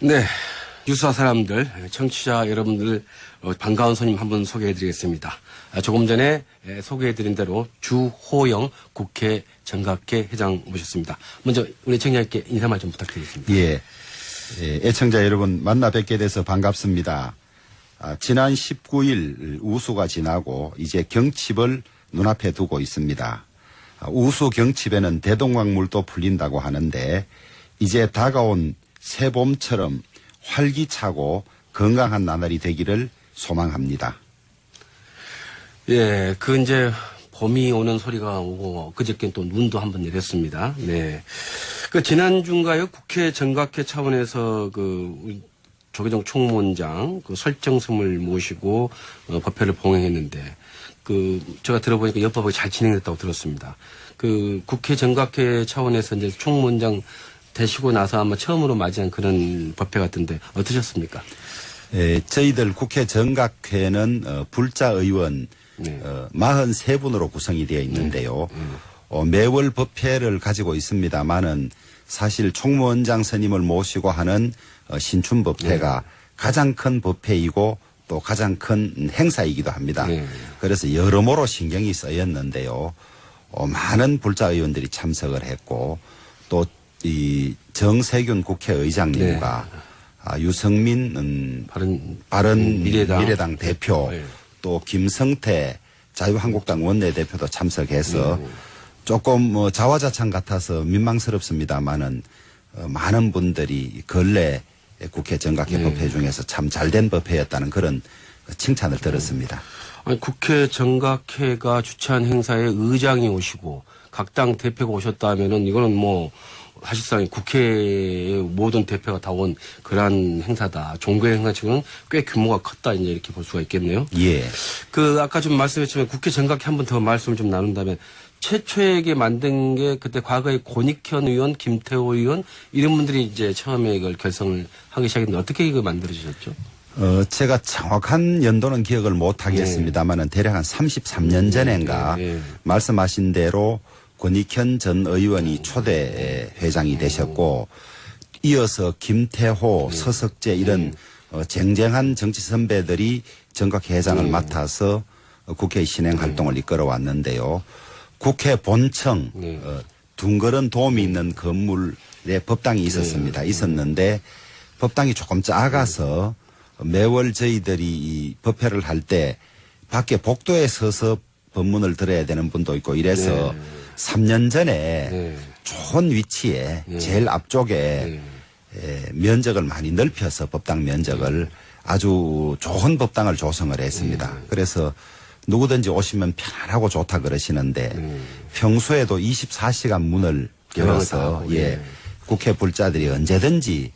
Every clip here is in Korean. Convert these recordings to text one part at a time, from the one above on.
네, 유수아 사람들, 청취자 여러분들 반가운 손님 한 분 소개해드리겠습니다. 조금 전에 소개해드린 대로 주호영 국회 정각회 회장 모셨습니다. 먼저 우리 청자님께 인사말 좀 부탁드리겠습니다. 예, 애청자 여러분 만나 뵙게 돼서 반갑습니다. 지난 19일 우수가 지나고 이제 경칩을 눈앞에 두고 있습니다. 우수 경칩에는 대동강물도 풀린다고 하는데 이제 다가온 새봄처럼 활기차고 건강한 나날이 되기를 소망합니다. 예, 이제 봄이 오는 소리가 오고 그저께 또 눈도 한번 내렸습니다. 네. 지난주인가요? 국회 정각회 차원에서 조계종 총무원장 설정섬을 모시고 법회를 봉행했는데 제가 들어보니까 여법이 잘 진행됐다고 들었습니다. 국회 정각회 차원에서 이제 총무원장 되시고 나서 아마 처음으로 맞이한 그런 법회 같은데 어떠셨습니까? 저희들 국회 정각회는 불자 의원 43분으로 구성이 되어 있는데요. 매월 법회를 가지고 있습니다만은 사실 총무원장 스님을 모시고 하는 신춘법회가 가장 큰 법회이고 또 가장 큰 행사이기도 합니다. 그래서 여러모로 신경이 쓰였는데요. 많은 불자 의원들이 참석을 했고 또 이 정세균 국회의장님과 유승민 바른 미래당 대표 또 김성태 자유한국당 원내대표도 참석해서 조금 자화자찬 같아서 민망스럽습니다만은 많은 분들이 근래 국회 정각회 법회 중에서 참 잘된 법회였다는 그런 칭찬을 들었습니다. 아니, 국회 정각회가 주최한 행사에 의장이 오시고 각 당 대표가 오셨다 하면은 이거는 사실상 국회의 모든 대표가 다 온 그러한 행사다. 종교의 행사치고는 꽤 규모가 컸다. 이제 이렇게 볼 수가 있겠네요. 예. 아까 좀 말씀했지만 국회 정각회 한 번 더 말씀을 좀 나눈다면 최초에게 만든 게 그때 과거에 권익현 의원, 김태호 의원 이런 분들이 이제 처음에 이걸 결성을 하기 시작했는데 어떻게 이거 만들어지셨죠? 제가 정확한 연도는 기억을 못 하겠습니다만은 대략 한 33년 전인가 말씀하신 대로 권익현 전 의원이 초대 회장이 되셨고 이어서 김태호, 서석재 이런 쟁쟁한 정치 선배들이 정각회 회장을 맡아서 국회 신행 활동을 이끌어왔는데요. 국회 본청 둥그런 돔이 있는 건물에 법당이 있었습니다. 있었는데 법당이 조금 작아서 매월 저희들이 이 법회를 할 때 밖에 복도에 서서 법문을 들어야 되는 분도 있고 이래서 3년 전에 좋은 위치에 제일 앞쪽에 면적을 많이 넓혀서 법당 면적을 아주 좋은 법당을 조성을 했습니다. 그래서 누구든지 오시면 편안하고 좋다 그러시는데 평소에도 24시간 문을 열어서 국회 불자들이 언제든지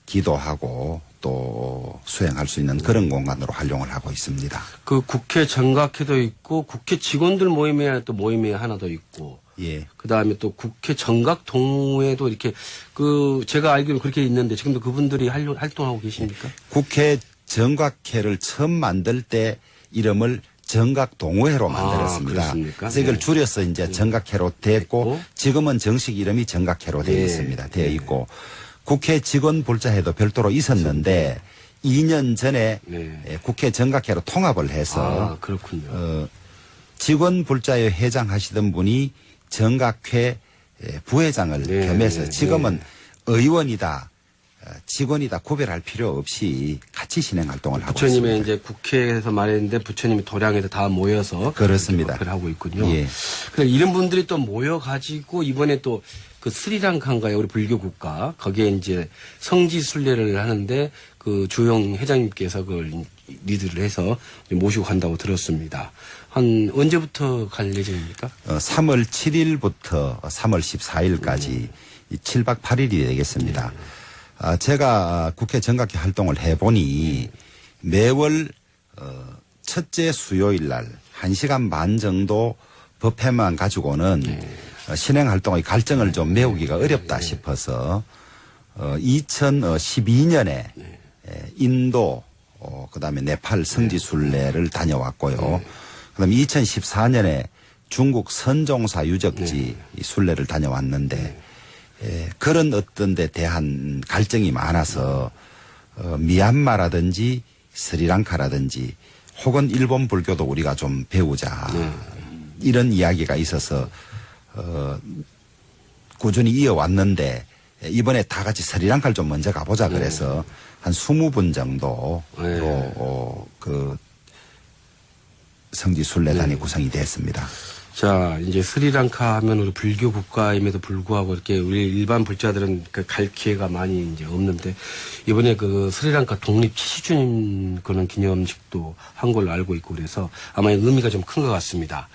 기도하고 또 수행할 수 있는 그런 공간으로 활용을 하고 있습니다. 국회 정각회도 있고 국회 직원들 모임에 또 모임이 하나 더 있고 그다음에 또 국회 정각 동호회도 이렇게 제가 알기로는 그렇게 있는데 지금도 그분들이 활동하고 계십니까? 국회 정각회를 처음 만들 때 이름을 정각동호회로 만들었습니다. 그래서 이걸 줄여서 이제 정각회로 됐고 지금은 정식 이름이 정각회로 되어 있습니다. 되어 있고 국회 직원 불자회도 별도로 있었는데 2년 전에 국회 정각회로 통합을 해서 그렇군요. 직원 불자회 회장 하시던 분이 정각회 부회장을 겸해서 지금은 의원이다. 직원이다 구별할 필요 없이 같이 진행 활동을 하고 있습니다. 부처님의 이제 국회에서 말했는데 부처님이 도량에서 다 모여서 그렇습니다. 그걸 하고 있군요. 그래서 이런 분들이 또 모여가지고 이번에 또 스리랑카인가요? 우리 불교 국가 거기에 이제 성지 순례를 하는데 주영 회장님께서 그걸 리드를 해서 모시고 간다고 들었습니다. 한 언제부터 갈 예정입니까? 3월 7일부터 3월 14일까지 7박 8일이 되겠습니다. 제가 국회 정각회 활동을 해보니 매월 첫째 수요일 날 1시간 반 정도 법회만 가지고는 신행 활동의 갈증을 좀 메우기가 어렵다 싶어서 2012년에 인도 그다음에 네팔 성지순례를 다녀왔고요. 그다음에 2014년에 중국 선종사 유적지 순례를 다녀왔는데 그런 어떤 데 대한 갈증이 많아서 미얀마라든지 스리랑카라든지 혹은 일본 불교도 우리가 좀 배우자 이런 이야기가 있어서 꾸준히 이어왔는데 이번에 다 같이 스리랑카를 좀 먼저 가보자 그래서 한 20분 정도로 그 성지 순례단이 구성이 됐습니다. 자, 이제 스리랑카 하면 우리 불교 국가임에도 불구하고 이렇게 우리 일반 불자들은 그 갈 기회가 많이 이제 없는데 이번에 그 스리랑카 독립 70주년 그런 기념식도 한 걸로 알고 있고 그래서 아마 의미가 좀 큰 것 같습니다.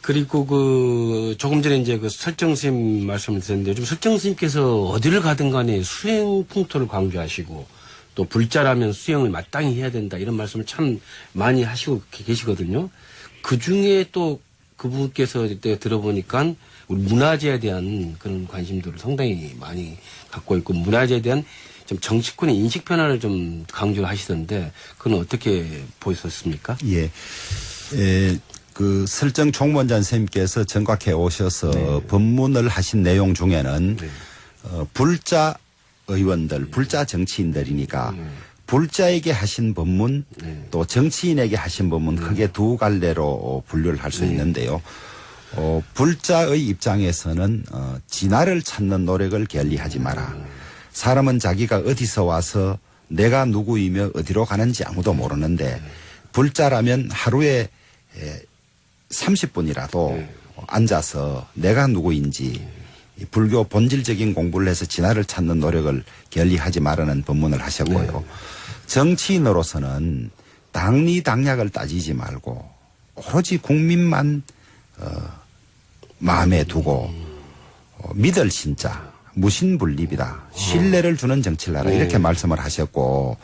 그리고 그 조금 전에 이제 그 설정 스님 말씀을 드렸는데 요즘 설정 스님께서 어디를 가든 간에 수행 풍토를 강조하시고 또 불자라면 수행을 마땅히 해야 된다 이런 말씀을 참 많이 하시고 계시거든요. 그 중에 또 그분께서 이때 들어보니까 우리 문화재에 대한 그런 관심도를 상당히 많이 갖고 있고 문화재에 대한 좀 정치권의 인식 변화를 좀 강조를 하시던데 그건 어떻게 보셨습니까? 예. 그 설정 총무원장 선생님께서 정각해 오셔서 법문을 하신 내용 중에는 불자 의원들, 불자 정치인들이니까 불자에게 하신 법문 또 정치인에게 하신 법문 크게 두 갈래로 분류를 할 수 있는데요. 불자의 입장에서는 진화를 찾는 노력을 게을리하지 마라. 사람은 자기가 어디서 와서 내가 누구이며 어디로 가는지 아무도 모르는데 불자라면 하루에 30분이라도 앉아서 내가 누구인지 불교 본질적인 공부를 해서 진화를 찾는 노력을 게을리하지 말라는 법문을 하셨고요. 정치인으로서는 당리 당략을 따지지 말고 오로지 국민만 마음에 두고 믿을 신자 무신불립이다. 신뢰를 주는 정치를 하라. 이렇게 말씀을 하셨고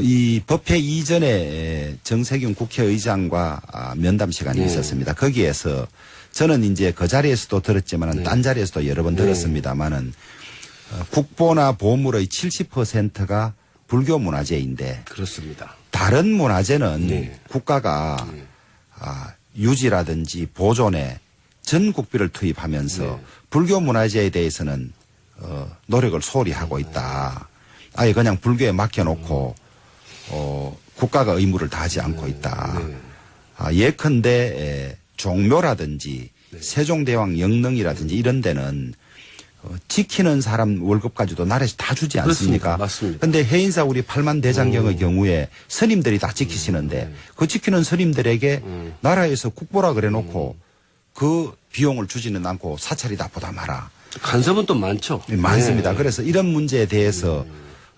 이 법회 이전에 정세균 국회의장과 면담 시간이 있었습니다. 거기에서 저는 이제 그 자리에서도 들었지만 딴 자리에서도 여러 번 들었습니다만은 국보나 보물의 70%가 불교 문화재인데 그렇습니다. 다른 문화재는 국가가 유지라든지 보존에 전 국비를 투입하면서 불교 문화재에 대해서는 노력을 소홀히 하고 있다. 아예 그냥 불교에 맡겨놓고 국가가 의무를 다하지 않고 있다. 예컨대 종묘라든지 세종대왕 영릉이라든지 이런 데는 지키는 사람 월급까지도 나라에서 다 주지 않습니까? 맞습니다. 그런데 해인사 우리 팔만대장경의 경우에 스님들이 다 지키시는데 그 지키는 스님들에게 나라에서 국보라 그래놓고 그 비용을 주지는 않고 사찰이 다 부담하라. 간섭은 또 많죠. 많습니다. 그래서 이런 문제에 대해서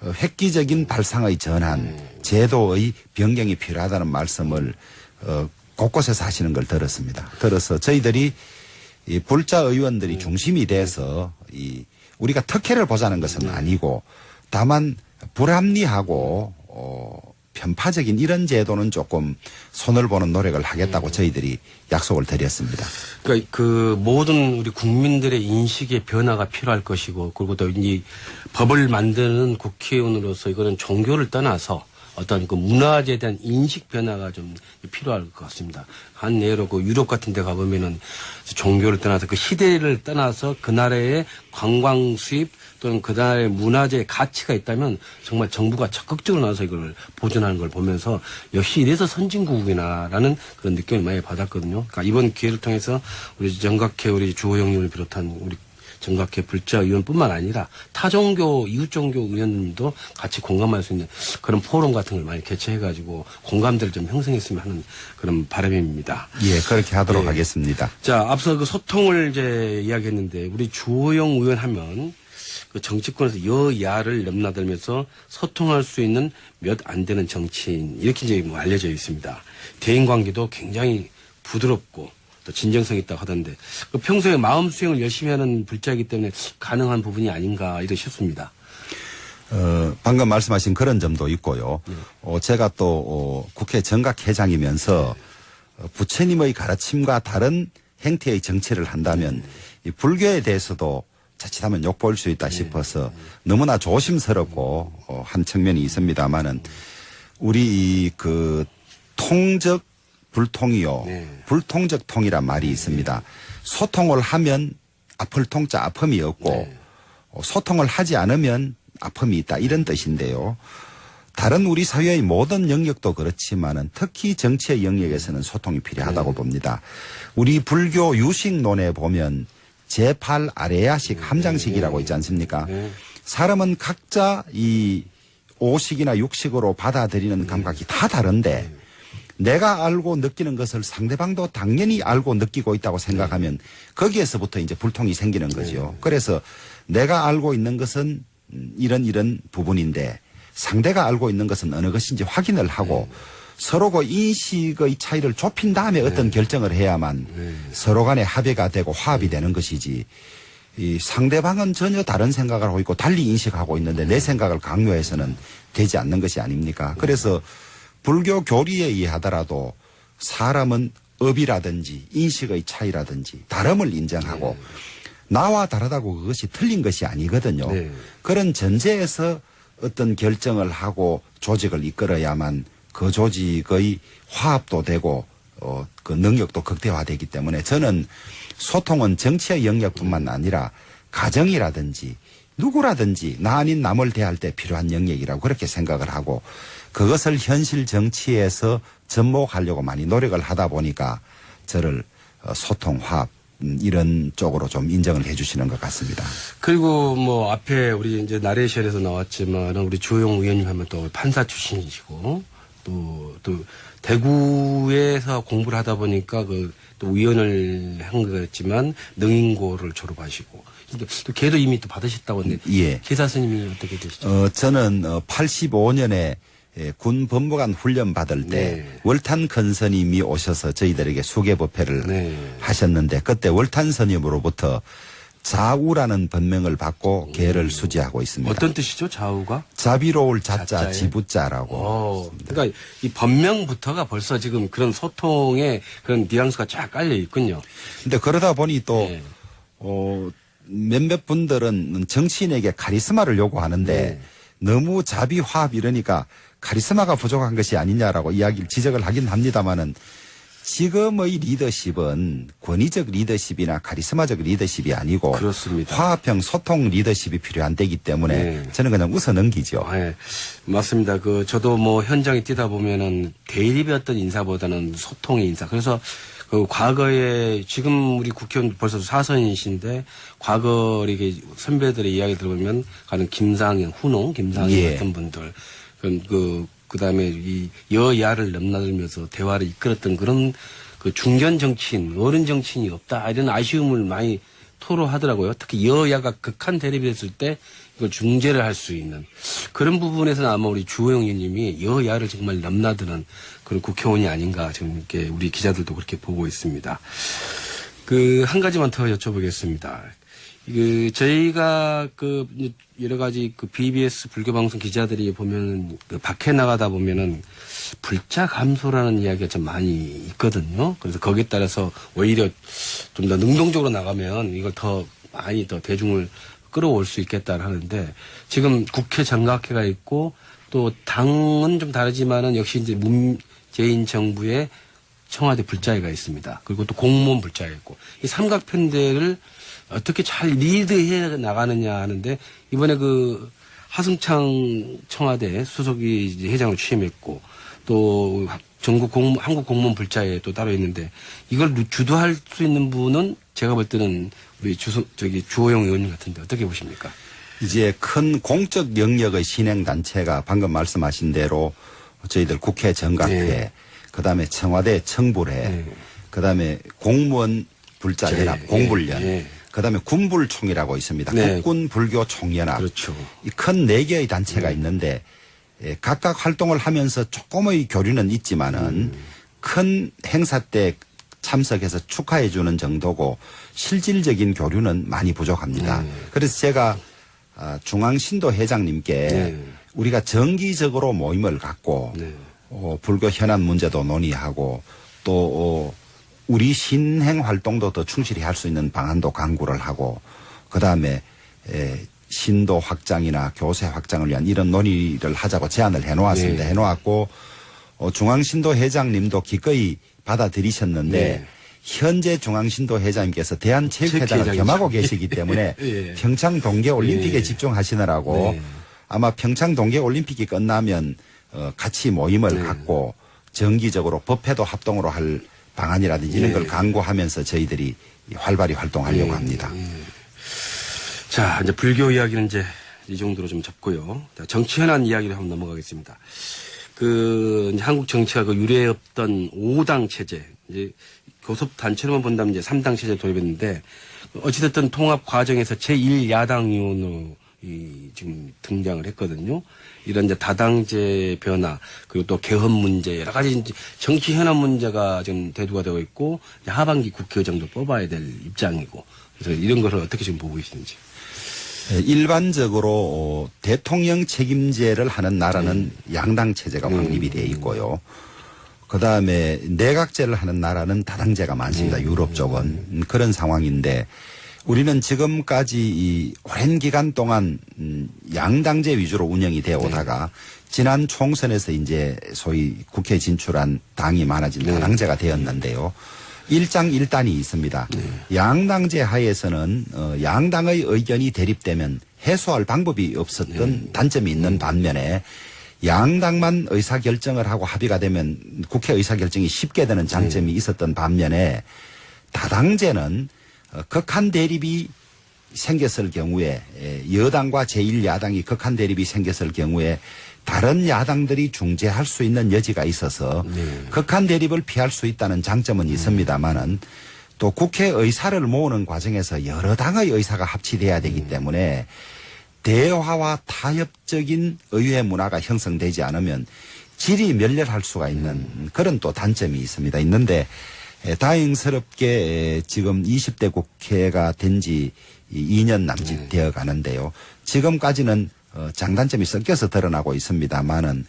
획기적인 발상의 전환, 제도의 변경이 필요하다는 말씀을 곳곳에서 하시는 걸 들었습니다. 들어서 저희들이 이 불자 의원들이 중심이 돼서 우리가 특혜를 보자는 것은 아니고 다만 불합리하고 편파적인 이런 제도는 조금 손을 보는 노력을 하겠다고 저희들이 약속을 드렸습니다. 그러니까 그 모든 우리 국민들의 인식의 변화가 필요할 것이고 그리고 또 이 법을 만드는 국회의원으로서 이거는 종교를 떠나서 어떤 그 문화재에 대한 인식 변화가 좀 필요할 것 같습니다. 한 예로 그 유럽 같은 데 가보면은 종교를 떠나서 그 시대를 떠나서 그 나라의 관광 수입 또는 그 나라의 문화재의 가치가 있다면 정말 정부가 적극적으로 나와서 이걸 보존하는 걸 보면서 역시 이래서 선진국이나라는 그런 느낌을 많이 받았거든요. 그러니까 이번 기회를 통해서 우리 정각회 우리 주호영님을 비롯한 우리 정각회 불자 의원뿐만 아니라 타종교 이웃종교 의원님도 같이 공감할 수 있는 그런 포럼 같은 걸 많이 개최해가지고 공감대를 좀 형성했으면 하는 그런 바람입니다. 예, 그렇게 하도록 하겠습니다. 자, 앞서 그 소통을 이제 이야기했는데 우리 주호영 의원 하면 그 정치권에서 여야를 넘나들면서 소통할 수 있는 몇 안 되는 정치인 이렇게 이제 뭐 알려져 있습니다. 대인 관계도 굉장히 부드럽고 또 진정성 있다고 하던데 그 평소에 마음 수행을 열심히 하는 불자이기 때문에 가능한 부분이 아닌가 이렇게 싶습니다. 방금 말씀하신 그런 점도 있고요. 제가 또 국회 정각회장이면서 부처님의 가르침과 다른 행태의 정치를 한다면 이 불교에 대해서도 자칫하면 욕볼 수 있다 싶어서 너무나 조심스럽고 한 측면이 있습니다만은 우리 그 통적 불통이요. 불통적 통이란 말이 있습니다. 소통을 하면 아플 통자 아픔이 없고 네. 소통을 하지 않으면 아픔이 있다 이런 뜻인데요. 다른 우리 사회의 모든 영역도 그렇지만은 특히 정치의 영역에서는 소통이 필요하다고 봅니다. 우리 불교 유식론에 보면 제8 아레야식 함장식이라고 있지 않습니까? 사람은 각자 이 오식이나 육식으로 받아들이는 감각이 다 다른데 내가 알고 느끼는 것을 상대방도 당연히 알고 느끼고 있다고 생각하면 거기에서부터 이제 불통이 생기는 거죠. 그래서 내가 알고 있는 것은 이런 부분인데 상대가 알고 있는 것은 어느 것인지 확인을 하고 서로 그 인식의 차이를 좁힌 다음에 어떤 결정을 해야만 서로 간에 합의가 되고 화합이 되는 것이지 이 상대방은 전혀 다른 생각을 하고 있고 달리 인식하고 있는데 내 생각을 강요해서는 되지 않는 것이 아닙니까? 그래서 불교 교리에 의하더라도 사람은 업이라든지 인식의 차이라든지 다름을 인정하고 나와 다르다고 그것이 틀린 것이 아니거든요. 그런 전제에서 어떤 결정을 하고 조직을 이끌어야만 그 조직의 화합도 되고 그 능력도 극대화되기 때문에 저는 소통은 정치의 영역뿐만 아니라 가정이라든지 누구라든지 나 아닌 남을 대할 때 필요한 영역이라고 그렇게 생각을 하고 그것을 현실 정치에서 접목하려고 많이 노력을 하다 보니까 저를 소통, 화합 이런 쪽으로 좀 인정을 해 주시는 것 같습니다. 그리고 뭐 앞에 우리 이제 나레이션에서 나왔지만 우리 주호영 의원님 하면 또 판사 출신이시고 또 대구에서 공부를 하다 보니까 또 의원을 한 거였지만 능인고를 졸업하시고 또 걔도 이미 또 받으셨다고 했는데 예. 기사 스님이 어떻게 되시죠? 저는 85년에 군 법무관 훈련 받을 때 월탄 큰 스님이 오셔서 저희들에게 수계법회를 하셨는데 그때 월탄 스님으로부터 자우라는 법명을 받고 계를 수지하고 있습니다. 어떤 뜻이죠, 자우가? 자비로울 자자 지부자라고. 그러니까 이 법명부터가 벌써 지금 그런 소통의 그런 뉘앙스가 쫙 깔려 있군요. 근데 그러다 보니 또 몇몇 분들은 정치인에게 카리스마를 요구하는데 너무 자비 화합 이러니까 카리스마가 부족한 것이 아니냐라고 지적을 하긴 합니다만은 지금의 리더십은 권위적 리더십이나 카리스마적 리더십이 아니고 그렇습니다. 화합형 소통 리더십이 필요한 때이기 때문에 저는 그냥 웃어 넘기죠. 네, 맞습니다. 저도 뭐 현장에 뛰다 보면은 대립의 어떤 인사보다는 소통의 인사. 그래서 과거에 지금 우리 국회의원 벌써 4선이신데 과거 이렇게 선배들의 이야기 들어보면 가는 김상현, 훈홍, 김상현 같은 분들 그다음에 이 여야를 넘나들면서 대화를 이끌었던 그런 그 중견 정치인, 어른 정치인이 없다 이런 아쉬움을 많이 토로하더라고요. 특히 여야가 극한 대립이 됐을 때 이걸 중재를 할 수 있는 그런 부분에서는 아마 우리 주호영 의원님이 여야를 정말 넘나드는 그런 국회의원이 아닌가 지금 이렇게 우리 기자들도 그렇게 보고 있습니다. 한 가지만 더 여쭤보겠습니다. 저희가 여러 가지 BBS 불교방송 기자들이 보면 밖에 나가다 보면은 불자 감소라는 이야기가 좀 많이 있거든요. 그래서 거기에 따라서 오히려 좀 더 능동적으로 나가면 이걸 더 많이 더 대중을 끌어올 수 있겠다 하는데 지금 국회 정각회가 있고 또 당은 좀 다르지만은 역시 이제 문재인 정부의 청와대 불자회가 있습니다. 그리고 또 공무원 불자회가 있고 이 삼각편대를 어떻게 잘 리드해 나가느냐 하는데 이번에 하승창 청와대 수석이 이제 회장을 취임했고 또 전국 한국 공무원 불자회 또 따로 있는데 이걸 주도할 수 있는 분은 제가 볼 때는 우리 주호영 의원님 같은데 어떻게 보십니까? 이제 큰 공적 영역의 신행 단체가 방금 말씀하신 대로 저희들 국회 정각회, 그다음에 청와대 청불회, 그다음에 공무원 불자연합 공불련, 그다음에 군불총이라고 있습니다. 국군 불교 총연합. 그렇죠. 이 큰 4개의 단체가 있는데 각각 활동을 하면서 조금의 교류는 있지만은 큰 행사 때 참석해서 축하해 주는 정도고 실질적인 교류는 많이 부족합니다. 그래서 제가 중앙신도 회장님께 우리가 정기적으로 모임을 갖고 불교 현안 문제도 논의하고 또 우리 신행 활동도 더 충실히 할 수 있는 방안도 강구를 하고 그다음에 신도 확장이나 교세 확장을 위한 이런 논의를 하자고 제안을 해놓았습니다. 해놓았고 중앙신도 회장님도 기꺼이 받아들이셨는데 현재 중앙신도 회장님께서 대한체육회장을 겸하고 계시기 때문에 예. 평창 동계올림픽에 예. 집중하시느라고 네. 아마 평창 동계올림픽이 끝나면 같이 모임을 네. 갖고 정기적으로 법회도 합동으로 할 방안이라든지 이런 예. 걸 강구하면서 저희들이 활발히 활동하려고 합니다. 자, 이제 불교 이야기는 이제 이 정도로 좀 접고요. 자, 정치 현안 이야기로 한번 넘어가겠습니다. 이제 한국 정치가 유례없던 5당 체제, 이제 교섭 단체로만 본다면 이제 3당 체제 도입했는데 어찌됐든 통합 과정에서 제1야당 의원으로 지금 등장을 했거든요. 이런 이제 다당제 변화 그리고 또 개헌 문제 여러 가지 이제 정치 현안 문제가 지금 대두가 되고 있고 이제 하반기 국회의장도 뽑아야 될 입장이고 그래서 이런 것을 어떻게 지금 보고 계시는지. 일반적으로 대통령 책임제를 하는 나라는 양당 체제가 확립이 되어 있고요. 그다음에 내각제를 하는 나라는 다당제가 많습니다. 유럽 쪽은 그런 상황인데 우리는 지금까지 이 오랜 기간 동안 양당제 위주로 운영이 되어 오다가 지난 총선에서 이제 소위 국회 진출한 당이 많아진 다당제가 되었는데요. 일장일단이 있습니다. 양당제 하에서는 양당의 의견이 대립되면 해소할 방법이 없었던 단점이 있는 반면에 양당만 의사결정을 하고 합의가 되면 국회 의사결정이 쉽게 되는 장점이 있었던 반면에 다당제는 극한 대립이 생겼을 경우에 여당과 제1야당이 극한 대립이 생겼을 경우에 다른 야당들이 중재할 수 있는 여지가 있어서 극한 대립을 피할 수 있다는 장점은 있습니다만은 또 국회 의사를 모으는 과정에서 여러 당의 의사가 합치돼야 되기 때문에 대화와 타협적인 의회 문화가 형성되지 않으면 질이 멸렬할 수가 있는 그런 또 단점이 있습니다. 있는데 다행스럽게 지금 20대 국회가 된 지 2년 남짓 되어 가는데요. 지금까지는 장단점이 섞여서 드러나고 있습니다만은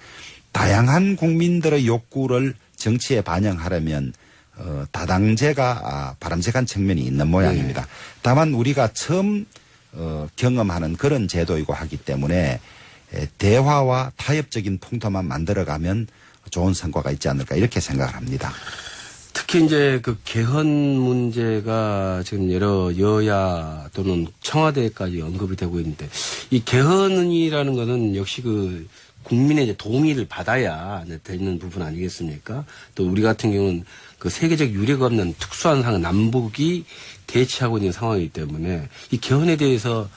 다양한 국민들의 욕구를 정치에 반영하려면 다당제가 바람직한 측면이 있는 모양입니다. 다만 우리가 처음 경험하는 그런 제도이고 하기 때문에 대화와 타협적인 풍토만 만들어가면 좋은 성과가 있지 않을까 이렇게 생각을 합니다. 특히 이제 그 개헌 문제가 지금 여러 여야 또는 청와대까지 언급이 되고 있는데 이 개헌이라는 거는 역시 그 국민의 이제 동의를 받아야 되는 부분 아니겠습니까? 또 우리 같은 경우는 그 세계적 유례가 없는 특수한 상황 남북이 대치하고 있는 상황이기 때문에 이 개헌에 대해서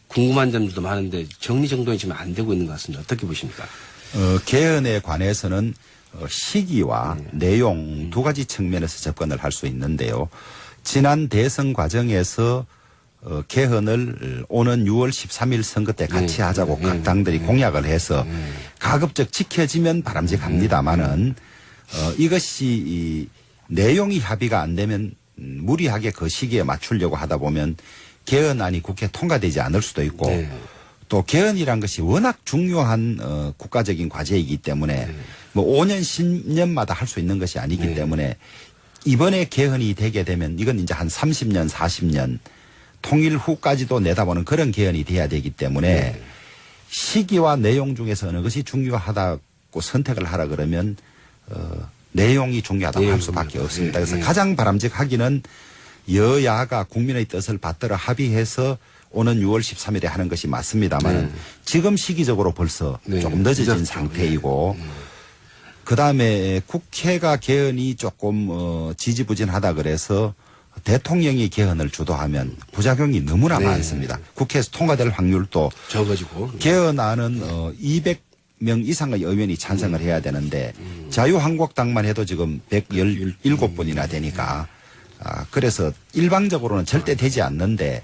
궁금한 점들도 많은데 정리정돈이 지금 안 되고 있는 것 같습니다. 어떻게 보십니까? 개헌에 관해서는 시기와 내용 두 가지 측면에서 접근을 할 수 있는데요. 지난 대선 과정에서 개헌을 오는 6월 13일 선거 때 같이 하자고 각 당들이 공약을 해서 가급적 지켜지면 바람직합니다마는 이것이 이 내용이 합의가 안 되면 무리하게 그 시기에 맞추려고 하다 보면 개헌안이 국회에 통과되지 않을 수도 있고 또 개헌이란 것이 워낙 중요한 국가적인 과제이기 때문에 뭐 5년 10년마다 할 수 있는 것이 아니기 때문에 이번에 개헌이 되게 되면 이건 이제 한 30년 40년 통일 후까지도 내다보는 그런 개헌이 돼야 되기 때문에 시기와 내용 중에서 어느 것이 중요하다고 선택을 하라 그러면 내용이 중요하다고 할 수밖에 없습니다. 그래서 가장 바람직하기는 여야가 국민의 뜻을 받들어 합의해서 오는 6월 13일에 하는 것이 맞습니다만 지금 시기적으로 벌써 조금 늦어진 상태이고 그다음에 국회가 개헌이 조금 지지부진하다 그래서 대통령이 개헌을 주도하면 부작용이 너무나 많습니다. 국회에서 통과될 확률도 적어지고 개헌안은 200명 이상의 의원이 찬성을 해야 되는데 자유한국당만 해도 지금 117분이나 되니까 그래서 일방적으로는 절대 되지 않는데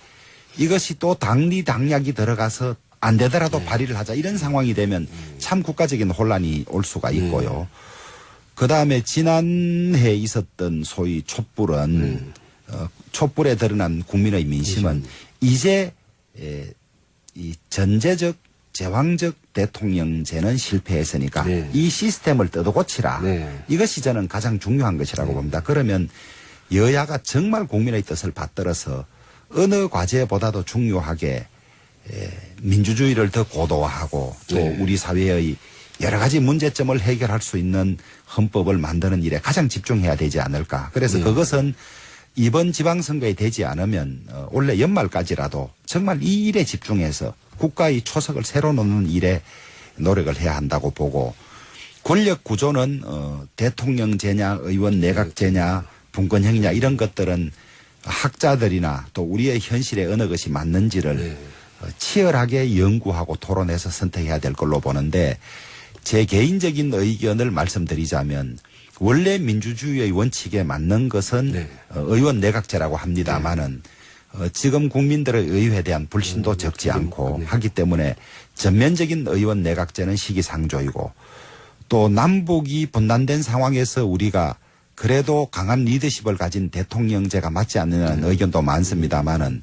이것이 또 당리당략이 들어가서 안 되더라도 발의를 하자 이런 상황이 되면 참 국가적인 혼란이 올 수가 있고요. 그다음에 지난해 있었던 소위 촛불은 촛불에 드러난 국민의 민심은 이제 이 전제적 제왕적 대통령제는 실패했으니까 이 시스템을 뜯어고치라. 이것이 저는 가장 중요한 것이라고 봅니다. 그러면 여야가 정말 국민의 뜻을 받들어서 어느 과제보다도 중요하게 민주주의를 더 고도화하고 또 우리 사회의 여러 가지 문제점을 해결할 수 있는 헌법을 만드는 일에 가장 집중해야 되지 않을까. 그래서 그것은 이번 지방선거에 되지 않으면 올해 연말까지라도 정말 이 일에 집중해서 국가의 초석을 새로 놓는 일에 노력을 해야 한다고 보고 권력 구조는 대통령제냐 의원 내각제냐 분권형이냐 이런 것들은 학자들이나 또 우리의 현실에 어느 것이 맞는지를 치열하게 연구하고 토론해서 선택해야 될 걸로 보는데 제 개인적인 의견을 말씀드리자면 원래 민주주의의 원칙에 맞는 것은 의원 내각제라고 합니다마는 지금 국민들의 의회에 대한 불신도 적지 않고 하기 때문에 전면적인 의원 내각제는 시기상조이고 또 남북이 분단된 상황에서 우리가 그래도 강한 리더십을 가진 대통령제가 맞지 않느냐는 의견도 많습니다마는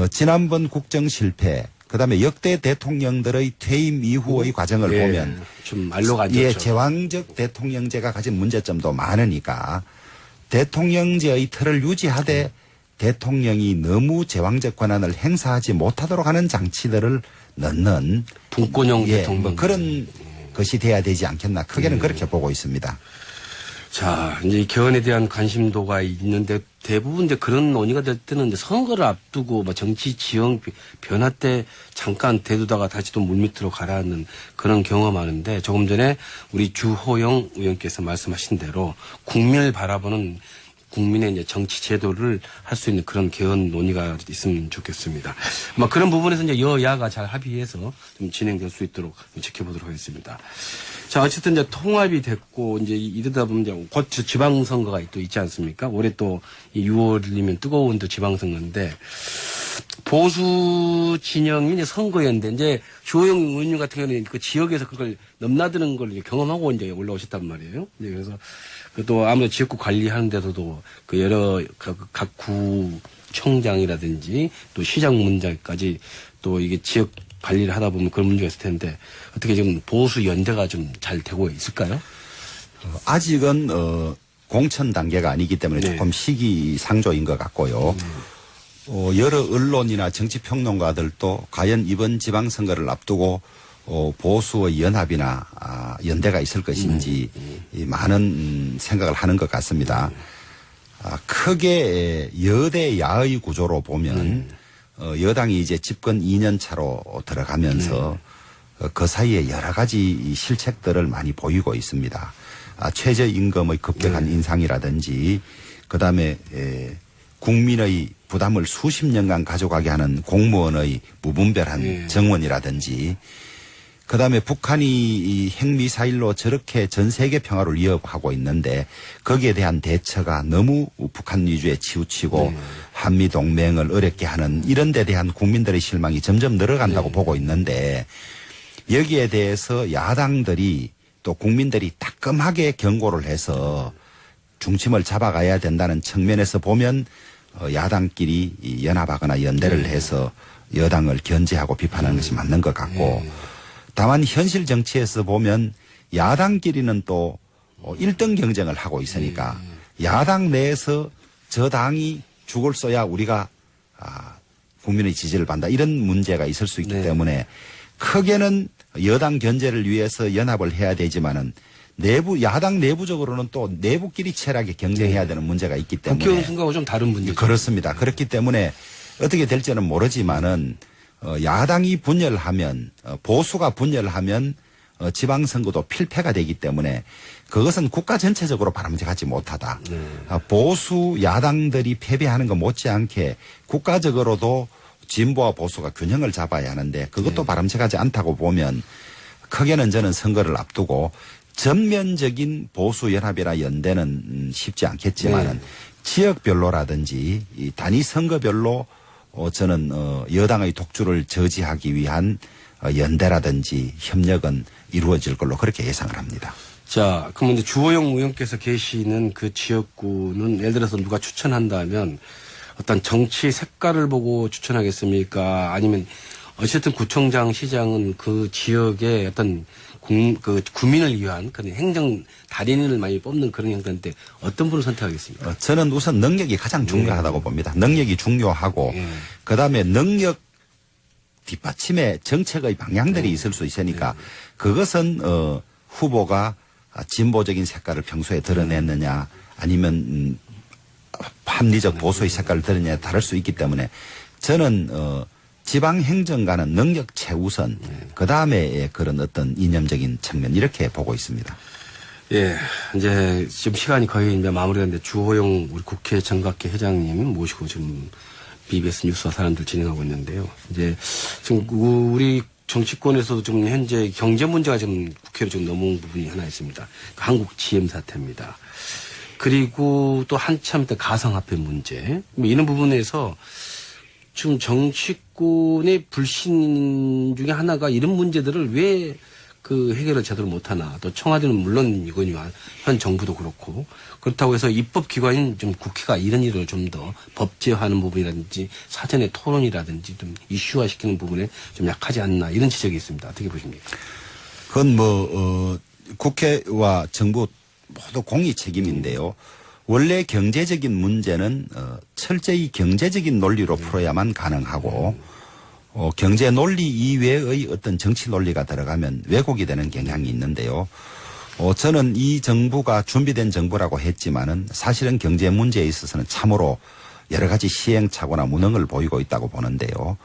지난번 국정 실패 그다음에 역대 대통령들의 퇴임 이후의 과정을 보면 좀 말로가 안 예, 좋죠. 제왕적 대통령제가 가진 문제점도 많으니까 대통령제의 틀을 유지하되 대통령이 너무 제왕적 권한을 행사하지 못하도록 하는 장치들을 넣는 분권형 예, 대통령 뭐 그런 것이 돼야 되지 않겠나 크게는 그렇게 보고 있습니다. 자, 이제 이 개헌에 대한 관심도가 있는데 대부분 이제 그런 논의가 될 때는 이제 선거를 앞두고 뭐 정치 지형 변화 때 잠깐 대두다가 다시 또 물밑으로 가라앉는 그런 경험 많은데 조금 전에 우리 주호영 의원께서 말씀하신 대로 국민을 바라보는 국민의 이제 정치 제도를 할 수 있는 그런 개헌 논의가 있으면 좋겠습니다. 아마 그런 부분에서 이제 여야가 잘 합의해서 좀 진행될 수 있도록 지켜보도록 하겠습니다. 자, 어쨌든 이제 통합이 됐고 이제 이러다 보면 이제 곧 지방선거가 또 있지 않습니까? 올해 또 6월이면 뜨거운 또 지방선거인데 보수 진영이 이제 선거였는데 이제 주호영 의원 같은 경우는 그 지역에서 그걸 넘나드는 걸 이제 경험하고 이제 올라오셨단 말이에요. 이제 그래서 또 아무래도 지역구 관리하는 데서도 그 여러 각 구청장이라든지 또 시장 문제까지 또 이게 지역 관리를 하다 보면 그런 문제가 있을 텐데 어떻게 지금 보수 연대가 좀 잘 되고 있을까요? 아직은 공천 단계가 아니기 때문에 조금 시기상조인 것 같고요. 여러 언론이나 정치평론가들도 과연 이번 지방선거를 앞두고 보수의 연합이나 연대가 있을 것인지 많은 생각을 하는 것 같습니다. 크게 여대 야의 구조로 보면 여당이 이제 집권 2년 차로 들어가면서 그 사이에 여러 가지 실책들을 많이 보이고 있습니다. 최저임금의 급격한 인상이라든지 그다음에 국민의 부담을 수십 년간 가져가게 하는 공무원의 무분별한 정원이라든지 그다음에 북한이 이 핵미사일로 저렇게 전 세계 평화를 위협하고 있는데 거기에 대한 대처가 너무 북한 위주에 치우치고 한미 동맹을 어렵게 하는 이런 데 대한 국민들의 실망이 점점 늘어간다고 보고 있는데 여기에 대해서 야당들이 또 국민들이 따끔하게 경고를 해서 중심을 잡아가야 된다는 측면에서 보면 야당끼리 연합하거나 연대를 해서 여당을 견제하고 비판하는 것이 맞는 것 같고 다만 현실 정치에서 보면 야당끼리는 또 1등 경쟁을 하고 있으니까 야당 내에서 저 당이 죽을 써야 우리가 국민의 지지를 받는다 이런 문제가 있을 수 있기 때문에 크게는 여당 견제를 위해서 연합을 해야 되지만은 야당 내부적으로는 또 내부끼리 치열하게 경쟁해야 되는 문제가 있기 때문에 국회의원 선거하고 좀 다른 문제죠. 그렇습니다. 그렇기 때문에 어떻게 될지는 모르지만은 야당이 분열하면 보수가 분열하면 지방선거도 필패가 되기 때문에 그것은 국가 전체적으로 바람직하지 못하다. 보수 야당들이 패배하는 것 못지않게 국가적으로도 진보와 보수가 균형을 잡아야 하는데 그것도 바람직하지 않다고 보면 크게는 저는 선거를 앞두고 전면적인 보수 연합이나 연대는 쉽지 않겠지만은 지역별로라든지 이 단위 선거별로 저는 여당의 독주를 저지하기 위한 연대라든지 협력은 이루어질 걸로 그렇게 예상을 합니다. 자, 그럼 이제 주호영 의원께서 계시는 그 지역구는 예를 들어서 누가 추천한다면 어떤 정치 색깔을 보고 추천하겠습니까? 아니면 어쨌든 구청장, 시장은 그 지역의 어떤 구민을 위한 그런 행정 달인을 많이 뽑는 그런 형태인데 어떤 분을 선택하겠습니까? 저는 우선 능력이 가장 중요하다고 봅니다. 능력이 중요하고 그다음에 능력 뒷받침에 정책의 방향들이 있을 수 있으니까 그것은 후보가 진보적인 색깔을 평소에 드러냈느냐 아니면 합리적 보수의 색깔을 드느냐에 다를 수 있기 때문에 저는 지방행정가는 능력 최우선, 그 다음에 그런 어떤 이념적인 측면 이렇게 보고 있습니다. 예, 이제 지금 시간이 거의 이제 마무리되는데 주호영 우리 국회 정각회 회장님 모시고 지금 BBS 뉴스와 사람들 진행하고 있는데요. 이제 지금 우리 정치권에서도 지금 현재 경제 문제가 지금 국회로 지금 넘어온 부분이 하나 있습니다. 한국 GM 사태입니다. 그리고 또 한참 때 가상화폐 문제. 이런 부분에서 지금 정치권의 불신 중에 하나가 이런 문제들을 왜 그 해결을 제대로 못하나. 또 청와대는 물론 이거니와 현 정부도 그렇고 그렇다고 해서 입법기관인 좀 국회가 이런 일을 좀 더 법제화하는 부분이라든지 사전의 토론이라든지 좀 이슈화시키는 부분에 좀 약하지 않나 이런 지적이 있습니다. 어떻게 보십니까? 그건 국회와 정부 모두 공의 책임인데요. 원래 경제적인 문제는 철저히 경제적인 논리로 풀어야만 가능하고 경제 논리 이외의 어떤 정치 논리가 들어가면 왜곡이 되는 경향이 있는데요. 저는 이 정부가 준비된 정부라고 했지만은 사실은 경제 문제에 있어서는 참으로 여러 가지 시행착오나 무능을 보이고 있다고 보는데요.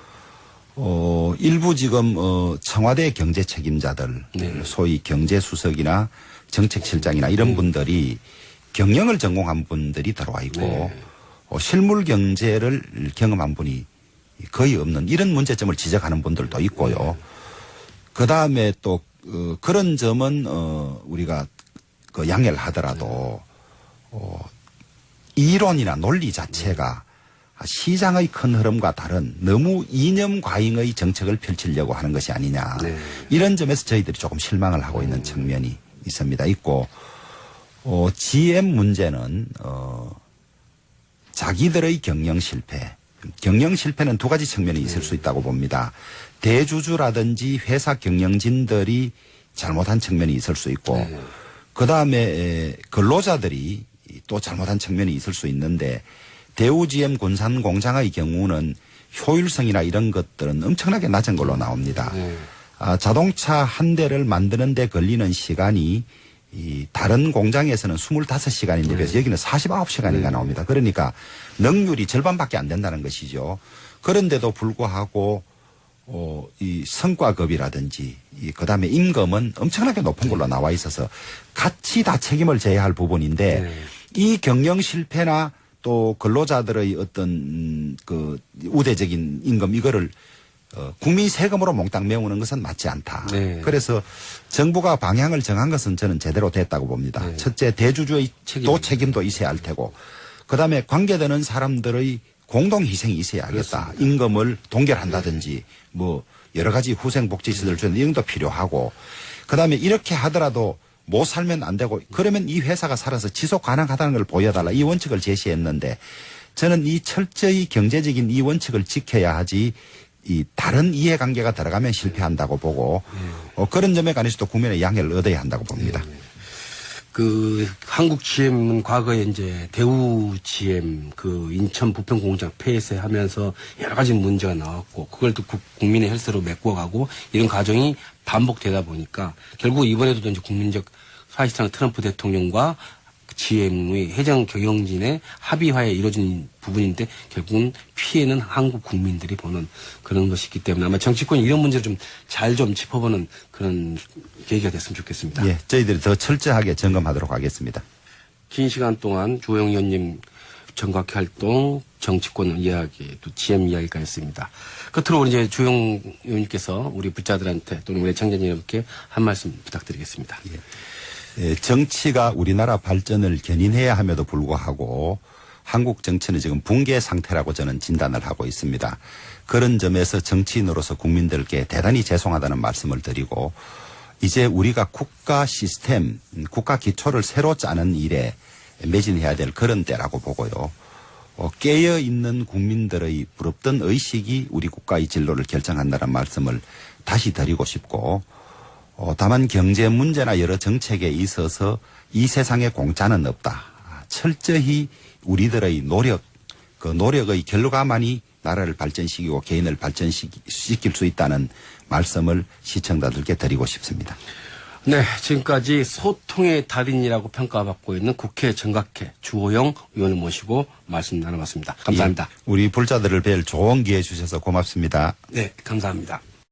일부 지금 청와대 경제 책임자들, 소위 경제수석이나 정책실장이나 이런 분들이 경영을 전공한 분들이 들어와 있고 실물 경제를 경험한 분이 거의 없는 이런 문제점을 지적하는 분들도 있고요. 그 다음에 또 그런 점은 우리가 그 양해를 하더라도 이론이나 논리 자체가 시장의 큰 흐름과 다른 너무 이념 과잉의 정책을 펼치려고 하는 것이 아니냐. 이런 점에서 저희들이 조금 실망을 하고 있는 측면이 있습니다. 있고 GM 문제는 자기들의 경영 실패는 두 가지 측면이 있을 수 있다고 봅니다. 대주주라든지 회사 경영진들이 잘못한 측면이 있을 수 있고 그다음에 근로자들이 또 잘못한 측면이 있을 수 있는데 대우GM 군산 공장의 경우는 효율성이나 이런 것들은 엄청나게 낮은 걸로 나옵니다. 자동차 한 대를 만드는 데 걸리는 시간이 이 다른 공장에서는 25시간인데 그래서 여기는 49시간인가 나옵니다. 그러니까 능률이 절반밖에 안 된다는 것이죠. 그런데도 불구하고 이 성과급이라든지 그다음에 임금은 엄청나게 높은 걸로 나와 있어서 같이 다 책임을 져야 할 부분인데 이 경영 실패나 또 근로자들의 어떤 그 우대적인 임금 이거를 국민 세금으로 몽땅 메우는 것은 맞지 않다. 그래서 정부가 방향을 정한 것은 저는 제대로 됐다고 봅니다. 첫째 대주주의 책임도 있어야 할 테고 그다음에 관계되는 사람들의 공동 희생이 있어야겠다. 그렇습니다. 임금을 동결한다든지 뭐 여러 가지 후생복지시설 주는 이런 것도 필요하고 그다음에 이렇게 하더라도 못 살면 안 되고 그러면 이 회사가 살아서 지속 가능하다는 걸 보여달라. 이 원칙을 제시했는데 저는 이 철저히 경제적인 이 원칙을 지켜야 하지 이 다른 이해관계가 들어가면 실패한다고 보고 그런 점에 관해서도 국민의 양해를 얻어야 한다고 봅니다. 그 한국 GM은 과거에 이제 대우 GM 그 인천 부평 공장 폐쇄하면서 여러 가지 문제가 나왔고 그걸 또 국민의 혈세로 메꿔가고 이런 과정이 반복되다 보니까 결국 이번에도 이제 국민적 사실상 트럼프 대통령과 GM의 해당 경영진의 합의화에 이루어진 부분인데 결국은 피해는 한국 국민들이 보는 그런 것이기 때문에 아마 정치권이 이런 문제를 좀 잘 좀 짚어보는 그런 계기가 됐으면 좋겠습니다. 예, 저희들이 더 철저하게 점검하도록 하겠습니다. 긴 시간 동안 주호영 의원님 정각회 활동, 정치권 이야기, 또 GM 이야기가 있습니다. 끝으로 이제 주호영 의원님께서 우리 부자들한테 또는 우리 청년 여러분께 한 말씀 부탁드리겠습니다. 정치가 우리나라 발전을 견인해야 함에도 불구하고 한국 정치는 지금 붕괴 상태라고 저는 진단을 하고 있습니다. 그런 점에서 정치인으로서 국민들께 대단히 죄송하다는 말씀을 드리고 이제 우리가 국가 시스템, 국가 기초를 새로 짜는 일에 매진해야 될 그런 때라고 보고요. 깨어있는 국민들의 부럽던 의식이 우리 국가의 진로를 결정한다는 말씀을 다시 드리고 싶고 다만 경제 문제나 여러 정책에 있어서 이 세상에 공짜는 없다. 철저히 우리들의 노력, 그 노력의 결과만이 나라를 발전시키고 개인을 발전시킬 수 있다는 말씀을 시청자들께 드리고 싶습니다. 네, 지금까지 소통의 달인이라고 평가받고 있는 국회 정각회 주호영 의원을 모시고 말씀 나눠봤습니다. 감사합니다. 예, 우리 불자들을 뵐 좋은 기회 주셔서 고맙습니다. 네, 감사합니다.